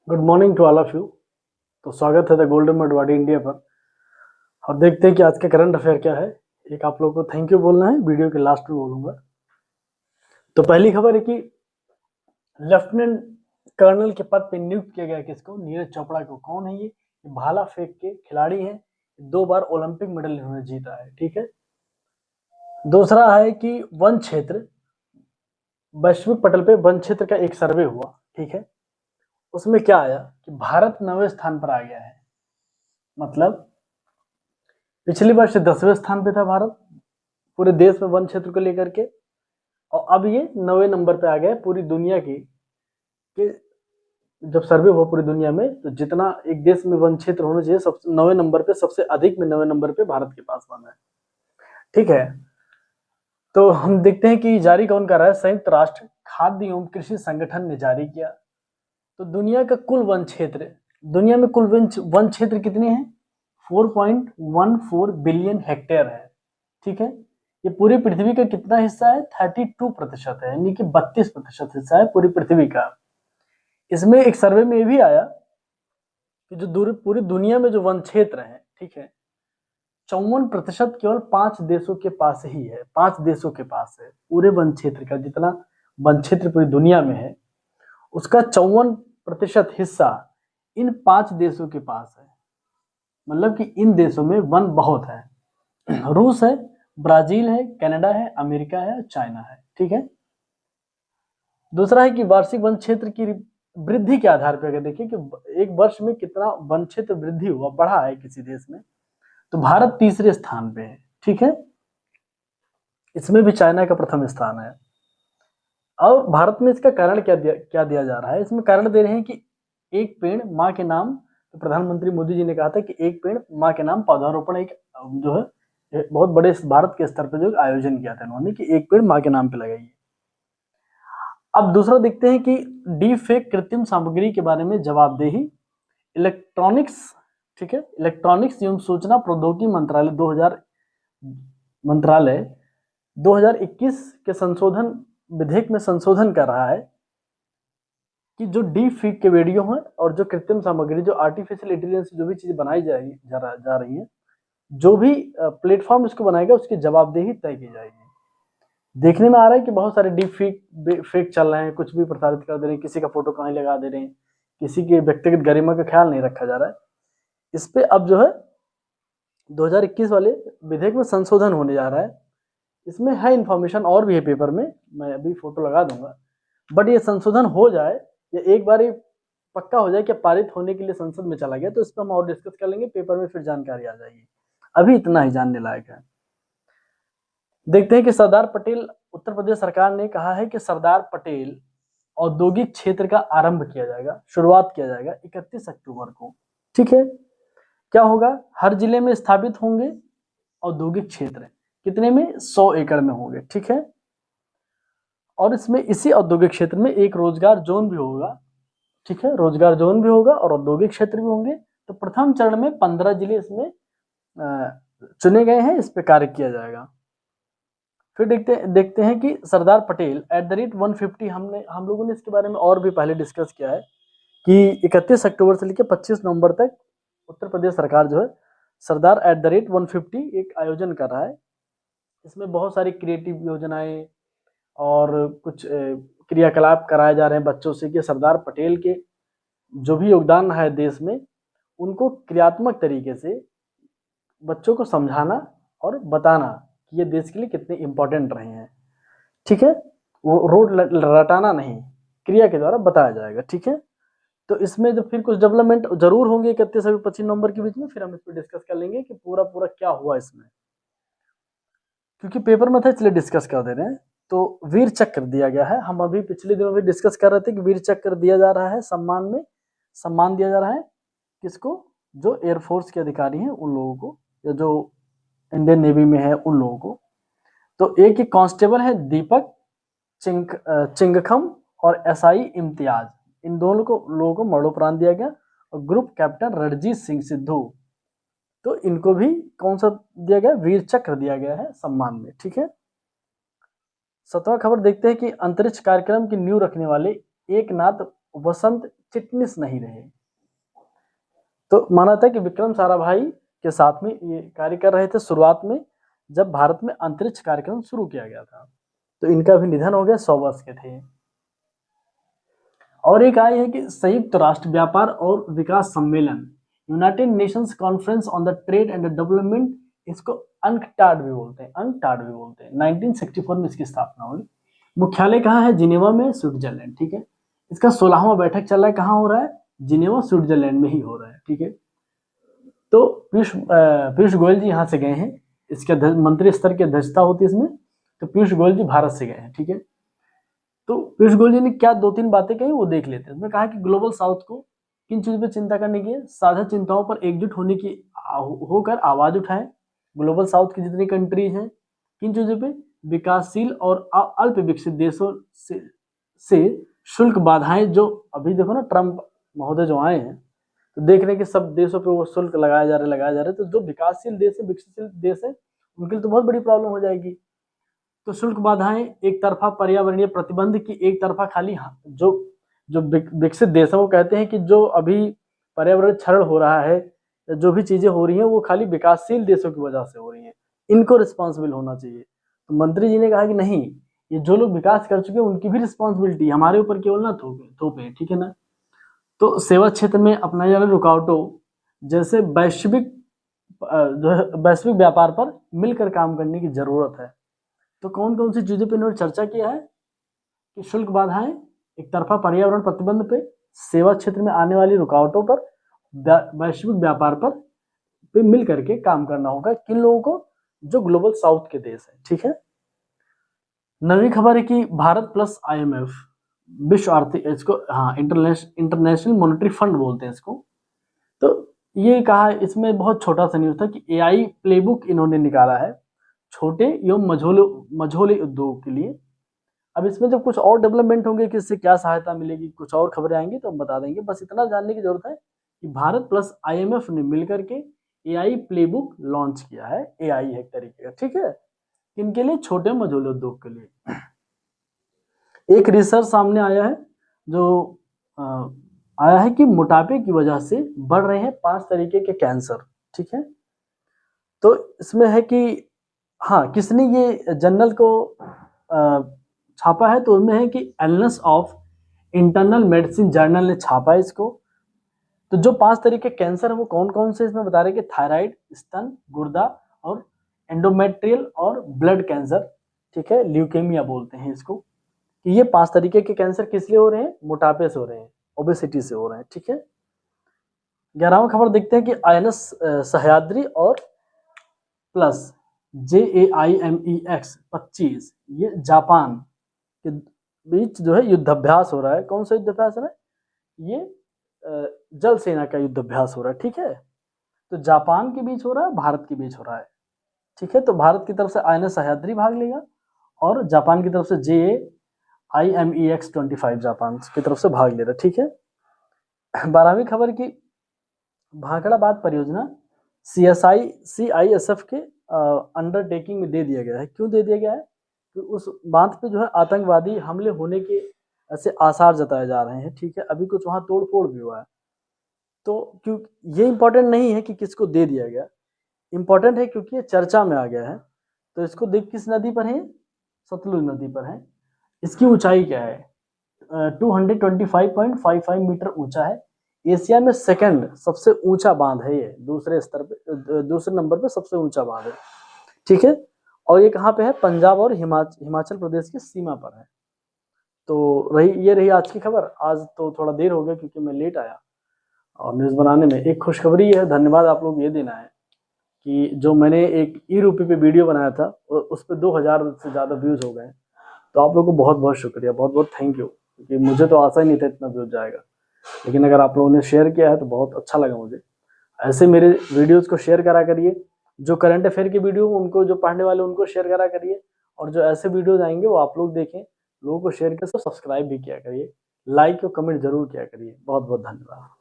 Good morning to all of you. तो स्वागत है द गोल्डन मडवाडी इंडिया पर। और देखते हैं कि आज का करंट अफेयर क्या है। एक आप लोगों को थैंक यू बोलना है, वीडियो के लास्ट में बोलूंगा। तो पहली खबर है कि लेफ्टिनेंट कर्नल के पद पर नियुक्त किया गया किसको, नीरज चोपड़ा को। कौन है ये? भाला फेंक के खिलाड़ी हैं, 2 बार ओलंपिक मेडल इन्होंने जीता है। ठीक है। दूसरा है कि वन क्षेत्र, वैश्विक पटल पे वन क्षेत्र का एक सर्वे हुआ। ठीक है। उसमें क्या आया कि भारत 9वें स्थान पर आ गया है। मतलब पिछली वर्ष 10वें स्थान पे था भारत पूरे देश में वन क्षेत्र को लेकर के, और अब ये 9वें नंबर पे आ गया पूरी दुनिया की। कि जब सर्वे हुआ पूरी दुनिया में, तो जितना एक देश में वन क्षेत्र होना चाहिए, सबसे 9वें नंबर पे, सबसे अधिक में 9वें नंबर पे भारत के पास वन है। ठीक है। तो हम देखते हैं कि जारी कौन कर रहा है। संयुक्त राष्ट्र खाद्य एवं कृषि संगठन ने जारी किया। तो दुनिया का कुल वन क्षेत्र, दुनिया में कुल वन क्षेत्र कितने हैं? 4.14 बिलियन हेक्टेयर है। ठीक है। ये पूरी पृथ्वी का कितना हिस्सा है? 32% है, यानी कि 32% हिस्सा है पूरी पृथ्वी का। इसमें एक सर्वे में ये भी आया कि जो पूरी दुनिया में जो वन क्षेत्र है, ठीक है, 54% केवल 5 देशों के पास ही है। 5 देशों के पास है पूरे वन क्षेत्र का। जितना वन क्षेत्र पूरी दुनिया में है, उसका 54% हिस्सा इन 5 देशों के पास है। मतलब कि इन देशों में वन बहुत है। रूस है, ब्राजील है, कनाडा है, अमेरिका है, चाइना है। ठीक है। दूसरा है कि वार्षिक वन क्षेत्र की वृद्धि के आधार पर अगर देखिए कि एक वर्ष में कितना वन क्षेत्र वृद्धि हुआ, बढ़ा है किसी देश में, तो भारत तीसरे स्थान पे है। ठीक है। इसमें भी चाइना का प्रथम स्थान है। और भारत में इसका कारण क्या दिया जा रहा है? इसमें कारण दे रहे हैं कि एक पेड़ माँ के नाम, तो प्रधानमंत्री मोदी जी ने कहा था कि एक पेड़ माँ के नाम पौधारोपण, एक जो है बहुत बड़े भारत के स्तर पर जो आयोजन किया था इन्होंने, कि एक पेड़ माँ के नाम पे लगाइए। अब दूसरा देखते हैं कि डीप फेक कृत्रिम सामग्री के बारे में जवाबदेही। इलेक्ट्रॉनिक्स, ठीक है, इलेक्ट्रॉनिक्स एवं सूचना प्रौद्योगिकी मंत्रालय 2021 के संशोधन विधेयक में संशोधन कर रहा है कि जो डीप फेक के वीडियो हैं और जो कृत्रिम सामग्री, जो आर्टिफिशियल इंटेलिजेंस जो भी चीजें बनाई जा रही है, जो भी प्लेटफॉर्म इसको बनाएगा उसकी जवाबदेही तय की जाएगी। देखने में आ रहा है कि बहुत सारे डीप फेक चल रहे हैं, कुछ भी प्रसारित कर दे रहे हैं, किसी का फोटो कहीं लगा दे रहे हैं, किसी के व्यक्तिगत गरिमा का ख्याल नहीं रखा जा रहा है। इस पे अब जो है 2021 वाले विधेयक में संशोधन होने जा रहा है। इसमें है इंफॉर्मेशन और भी है पेपर में, मैं अभी फोटो लगा दूंगा। बट ये संशोधन हो जाए, या एक बार पक्का हो जाए कि पारित होने के लिए संसद में चला गया, तो इस पर हम और डिस्कस कर लेंगे, पेपर में फिर जानकारी आ जाएगी। अभी इतना ही जानने लायक है। देखते हैं कि सरदार पटेल, उत्तर प्रदेश सरकार ने कहा है कि सरदार पटेल औद्योगिक क्षेत्र का आरंभ किया जाएगा, शुरुआत किया जाएगा 31 अक्टूबर को। ठीक है। क्या होगा? हर जिले में स्थापित होंगे औद्योगिक क्षेत्र। कितने में? 100 एकड़ में होंगे। ठीक है। और इसमें इसी औद्योगिक क्षेत्र में एक रोजगार जोन भी होगा। ठीक है, रोजगार जोन भी होगा और औद्योगिक क्षेत्र भी होंगे। तो प्रथम चरण में 15 जिले इसमें चुने गए हैं, इस पे कार्य किया जाएगा। फिर देखते हैं कि सरदार पटेल @150, हम लोगों ने इसके बारे में और भी पहले डिस्कस किया है कि 31 अक्टूबर से लेकर 25 नवंबर तक उत्तर प्रदेश सरकार जो है सरदार @150 एक आयोजन कर रहा है। इसमें बहुत सारी क्रिएटिव योजनाएं और कुछ क्रियाकलाप कराए जा रहे हैं बच्चों से, कि सरदार पटेल के जो भी योगदान है देश में, उनको क्रियात्मक तरीके से बच्चों को समझाना और बताना कि ये देश के लिए कितने इंपॉर्टेंट रहे हैं। ठीक है। वो रोड रटाना नहीं, क्रिया के द्वारा बताया जाएगा। ठीक है। तो इसमें जो फिर कुछ डेवलपमेंट जरूर होंगे 31 और 25 नवंबर के बीच में, फिर हम इस पर डिस्कस कर लेंगे कि पूरा पूरा क्या हुआ इसमें, क्योंकि पेपर में था इसलिए डिस्कस कर दे रहे हैं। तो वीर चक्र दिया गया है। हम अभी पिछले दिनों भी डिस्कस कर रहे थे कि वीर चक्र दिया जा रहा है, सम्मान में सम्मान दिया जा रहा है किसको? जो एयरफोर्स के अधिकारी हैं उन लोगों को, या जो इंडियन नेवी में है उन लोगों को। तो एक ही कांस्टेबल है दीपक चिंगखम और एसआई इम्तियाज, इन दोनों लोगों को मरणोपरांत दिया गया। और ग्रुप कैप्टन रणजीत सिंह सिद्धू, तो इनको भी कौन सा दिया गया? वीर चक्र दिया गया है सम्मान में। ठीक है। 7वां खबर देखते हैं कि अंतरिक्ष कार्यक्रम की नींव रखने वाले एकनाथ वसंत चिटनिस नहीं रहे। तो माना था कि विक्रम साराभाई के साथ में ये कार्य कर रहे थे शुरुआत में, जब भारत में अंतरिक्ष कार्यक्रम शुरू किया गया था। तो इनका भी निधन हो गया, 100 वर्ष के थे। और एक आई है कि संयुक्त राष्ट्र व्यापार और विकास सम्मेलन, United Nations conference on the trade and development, इसको अंकटाड भी बोलते हैं, अंकटाड भी बोलते हैं। 1964 में इसकी स्थापना हुई। मुख्यालय कहाँ है? जिनेवा में, स्विट्जरलैंड। ठीक है, इसका 16वां बैठक चल रहा है। कहाँ हो रहा है? जिनेवा, स्विट्जरलैंड में ही हो रहा है। ठीक है, तो पीयूष गोयल जी यहाँ से गए हैं। इसके मंत्री स्तर की अध्यक्षता होती है इसमें। तो पीयूष गोयल जी भारत से गए हैं। ठीक है, तो पीयूष गोयल जी ने क्या 2-3 बातें कही वो देख लेते हैं। उसमें कहा कि ग्लोबल साउथ को किन चीजों पर चिंता करने की है? साझा चिंताओं पर एकजुट होने की होकर आवाज उठाएं। ग्लोबल साउथ की जितनी कंट्रीज हैं, किन चीजों पे? विकासशील और अल्प विकसित देशों से शुल्क बाधाएं, जो अभी देखो ना ट्रम्प महोदय जो आए हैं तो देख रहे हैं कि सब देशों पे वो शुल्क लगाए जा रहे। तो जो विकासशील देश है, विकसित देश है, उनके लिए तो बहुत बड़ी प्रॉब्लम हो जाएगी। तो शुल्क बाधाएं, एक तरफा पर्यावरणीय प्रतिबंध की एक तरफा खाली जो जो विकसित देश है वो कहते हैं कि जो अभी पर्यावरण क्षरण हो रहा है, जो भी चीजें हो रही हैं वो खाली विकासशील देशों की वजह से हो रही हैं, इनको रिस्पॉन्सिबल होना चाहिए। तो मंत्री जी ने कहा कि नहीं, ये जो लोग विकास कर चुके हैं उनकी भी रिस्पॉन्सिबिलिटी, हमारे ऊपर केवल ना थोपे। ठीक है ना। तो सेवा क्षेत्र में अपनाई जा रही रुकावटों, जैसे जो है वैश्विक व्यापार पर मिलकर काम करने की जरूरत है। तो कौन कौन सी चीजों पे इन्होंने चर्चा किया है कि शुल्क बाधाएं, एक तरफा पर्यावरण प्रतिबंध पे, सेवा क्षेत्र में आने वाली रुकावटों पर, वैश्विक व्यापार पर मिल करके काम करना होगा। किन लोगों को? जो ग्लोबल साउथ के देश है। ठीक है, नवी खबर है कि भारत प्लस IMF, विश्व आर्थिक, इसको हाँ इंटरनेशनल मॉनेटरी फंड बोलते हैं इसको। तो ये कहा, इसमें बहुत छोटा सा न्यूज था कि AI प्लेबुक इन्होंने निकाला है छोटे एवं मझोले उद्योग के लिए। अब इसमें जब कुछ और डेवलपमेंट होंगे कि इससे क्या सहायता मिलेगी, कुछ और खबरें आएंगी तो हम बता देंगे। बस इतना जानने की जरूरत है कि भारत प्लस IMF ने मिलकर के AI प्लेबुक लॉन्च किया है। AI है एक तरीके का। ठीक है, किनके लिए? छोटे मझोले उद्योग के लिए। एक रिसर्च सामने आया है जो आया है कि मोटापे की वजह से बढ़ रहे हैं 5 तरीके के कैंसर। ठीक है, तो इसमें है कि हाँ, किसने ये जर्नल को छापा है? तो उसमें है कि illness of internal medicine journal ने छापा है इसको। तो जो 5 तरीके कैंसर है वो कौन कौन से इसमें बता रहे कि थायराइड, स्तन, गुर्दा और एंडोमेट्रियल और ब्लड कैंसर। ठीक है, ल्यूकेमिया बोलते हैं इसको। कि ये 5 तरीके के कैंसर किस लिए हो रहे हैं? मोटापे से हो रहे हैं, ओबेसिटी से हो रहे हैं। ठीक है, 11वां खबर देखते हैं कि INS सह्याद्री और प्लस JAIMEX 25, ये जापान के बीच जो है युद्धाभ्यास हो रहा है। कौन सा युद्धाभ्यास है? ये जल सेना का युद्धाभ्यास हो रहा है। ठीक है, तो जापान के बीच हो रहा है, भारत के बीच हो रहा है। ठीक है, तो भारत की तरफ से INS सह्याद्री भाग लेगा और जापान की तरफ से JAIMEX 25 जापान की तरफ से भाग ले रहा है। ठीक है, 12वीं खबर की भाखड़ाबाद परियोजना CISF के अंडरटेकिंग में दे दिया गया है। क्यों दे दिया गया है? तो उस बांध पे जो है आतंकवादी हमले होने के ऐसे आसार जताए जा रहे हैं। ठीक है, अभी कुछ वहां तोड़फोड़ भी हुआ है। तो क्यों ये इंपॉर्टेंट नहीं है कि किसको दे दिया गया, इंपॉर्टेंट है क्योंकि ये चर्चा में आ गया है। तो इसको देख किस नदी पर है? सतलुज नदी पर है। इसकी ऊंचाई क्या है? 225.55 मीटर ऊंचा है। एशिया में सेकंड सबसे ऊंचा बांध है ये, दूसरे नंबर पे सबसे ऊंचा बांध है। ठीक है, और ये कहाँ पे है? पंजाब और हिमाचल प्रदेश की सीमा पर है। तो ये रही आज की खबर। आज तो थोड़ा देर हो गया क्योंकि मैं लेट आया और न्यूज़ बनाने में। एक खुशखबरी है, धन्यवाद आप लोग ये देना है कि जो मैंने एक ई-रूपी पे वीडियो बनाया था उस पर 2000 से ज़्यादा व्यूज़ हो गए। तो आप लोगों को बहुत बहुत शुक्रिया, बहुत बहुत थैंक यू, क्योंकि मुझे तो आशा ही नहीं था इतना व्यूज जाएगा। लेकिन अगर आप लोगों ने शेयर किया है तो बहुत अच्छा लगा मुझे। ऐसे मेरे वीडियोस को शेयर करा करिए। जो करंट अफेयर की वीडियो उनको, जो पढ़ने वाले उनको शेयर करा करिए, और जो ऐसे वीडियोज आएंगे वो आप लोग देखें, लोगों को शेयर कर, सब्सक्राइब भी किया करिए, लाइक और कमेंट जरूर किया करिए। बहुत बहुत धन्यवाद।